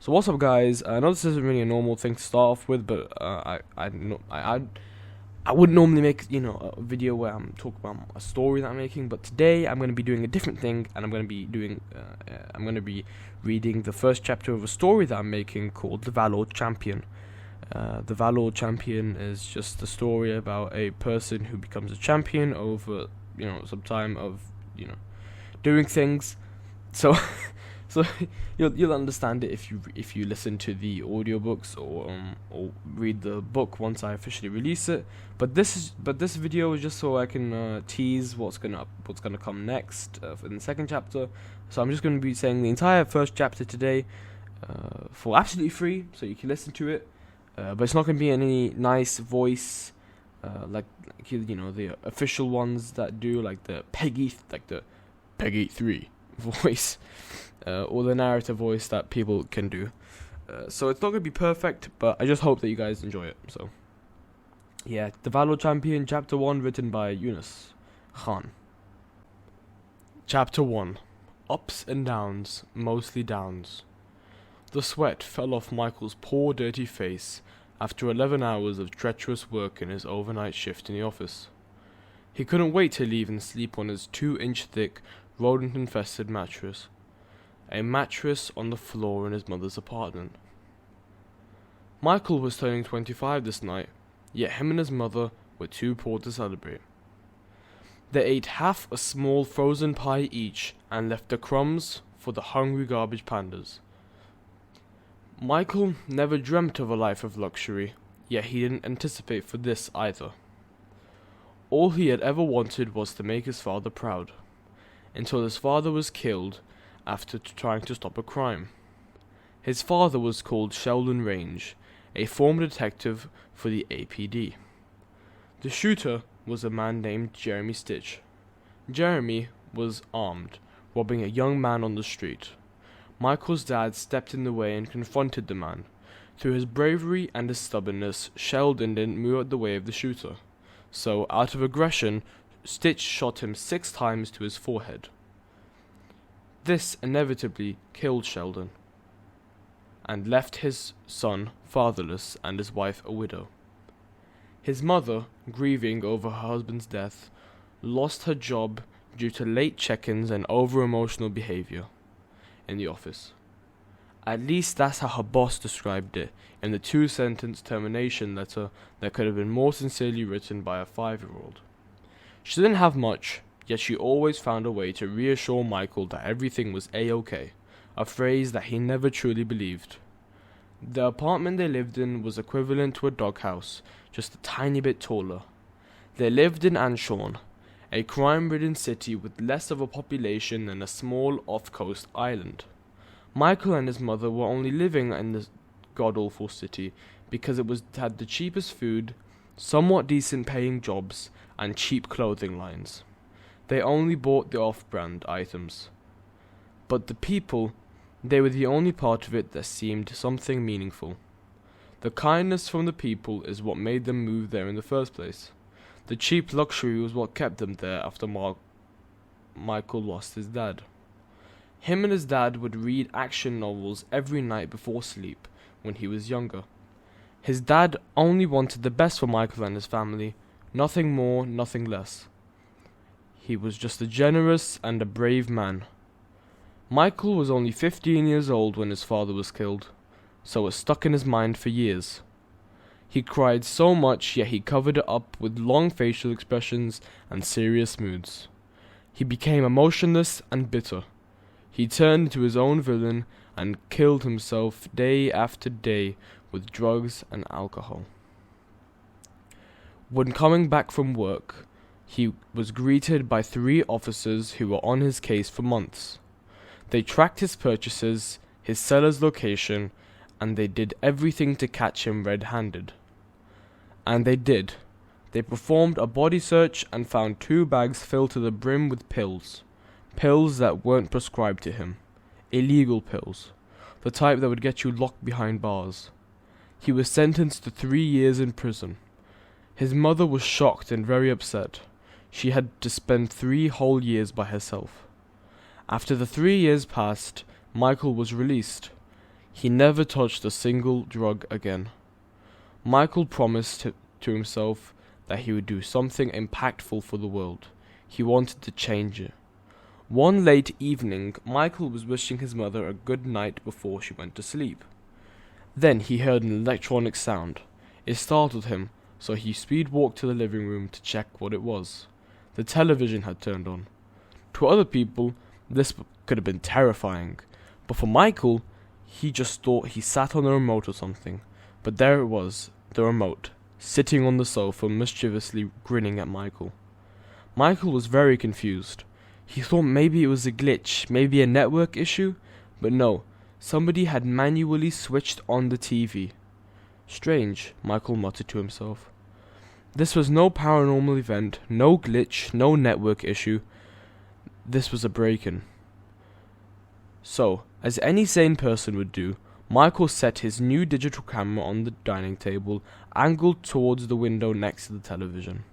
So what's up, guys? I know this isn't really a normal thing to start off with, but I wouldn't normally make a video where I'm talking about a story that I'm making. But today I'm going to be doing a different thing, and I'm going to be reading the first chapter of a story that I'm making called The Valor Champion. The Valor Champion is just a story about a person who becomes a champion over some time of doing things. So you'll understand it if you listen to the audiobooks or read the book once I officially release it. But this video is just so I can tease what's gonna come next in the second chapter. So I'm just gonna be saying the entire first chapter today for absolutely free, so you can listen to it. But it's not gonna be any nice voice like the official ones that do, like the Peggy 3 voice. Or the narrative voice that people can do. So it's not going to be perfect, but I just hope that you guys enjoy it. So, yeah, The Valor Champion, Chapter 1, written by Younus Khan. Chapter 1. Ups and downs, mostly downs. The sweat fell off Michael's poor dirty face after 11 hours of treacherous work in his overnight shift in the office. He couldn't wait to leave and sleep on his 2-inch thick, rodent-infested mattress. A mattress on the floor in his mother's apartment. Michael was turning 25 this night, yet him and his mother were too poor to celebrate. They ate half a small frozen pie each and left the crumbs for the hungry garbage pandas. Michael never dreamt of a life of luxury, yet he didn't anticipate for this either. All he had ever wanted was to make his father proud, until his father was killed after trying to stop a crime. His father was called Sheldon Range, a former detective for the APD. The shooter was a man named Jeremy Stitch. Jeremy was armed, robbing a young man on the street. Michael's dad stepped in the way and confronted the man. Through his bravery and his stubbornness, Sheldon didn't move out the way of the shooter. So, out of aggression, Stitch shot him 6 times to his forehead. This inevitably killed Sheldon, and left his son fatherless and his wife a widow. His mother, grieving over her husband's death, lost her job due to late check-ins and over-emotional behavior in the office. At least that's how her boss described it in the 2-sentence termination letter that could have been more sincerely written by a 5-year-old. She didn't have much, yet she always found a way to reassure Michael that everything was A-OK, a phrase that he never truly believed. The apartment they lived in was equivalent to a doghouse, just a tiny bit taller. They lived in Anshawn, a crime-ridden city with less of a population than a small off-coast island. Michael and his mother were only living in this god-awful city because it had the cheapest food, somewhat decent-paying jobs, and cheap clothing lines. They only bought the off-brand items. But the people, they were the only part of it that seemed something meaningful. The kindness from the people is what made them move there in the first place. The cheap luxury was what kept them there after Michael lost his dad. Him and his dad would read action novels every night before sleep when he was younger. His dad only wanted the best for Michael and his family, nothing more, nothing less. He was just a generous and a brave man. Michael was only 15 years old when his father was killed, so it stuck in his mind for years. He cried so much, yet he covered it up with long facial expressions and serious moods. He became emotionless and bitter. He turned into his own villain and killed himself day after day with drugs and alcohol. When coming back from work, he was greeted by 3 officers who were on his case for months. They tracked his purchases, his seller's location, and they did everything to catch him red-handed. And they did. They performed a body search and found 2 bags filled to the brim with pills. Pills that weren't prescribed to him. Illegal pills. The type that would get you locked behind bars. He was sentenced to 3 years in prison. His mother was shocked and very upset. She had to spend 3 whole years by herself. After the 3 years passed, Michael was released. He never touched a single drug again. Michael promised to himself that he would do something impactful for the world. He wanted to change it. One late evening, Michael was wishing his mother a good night before she went to sleep. Then he heard an electronic sound. It startled him, so he speed walked to the living room to check what it was. The television had turned on. To other people, this could have been terrifying, but for Michael, he just thought he sat on the remote or something. But there it was, the remote, sitting on the sofa, mischievously grinning at Michael. Michael was very confused. He thought maybe it was a glitch, maybe a network issue, but no, somebody had manually switched on the TV. Strange, Michael muttered to himself. This was no paranormal event, no glitch, no network issue. This was a break-in. So, as any sane person would do, Michael set his new digital camera on the dining table, angled towards the window next to the television.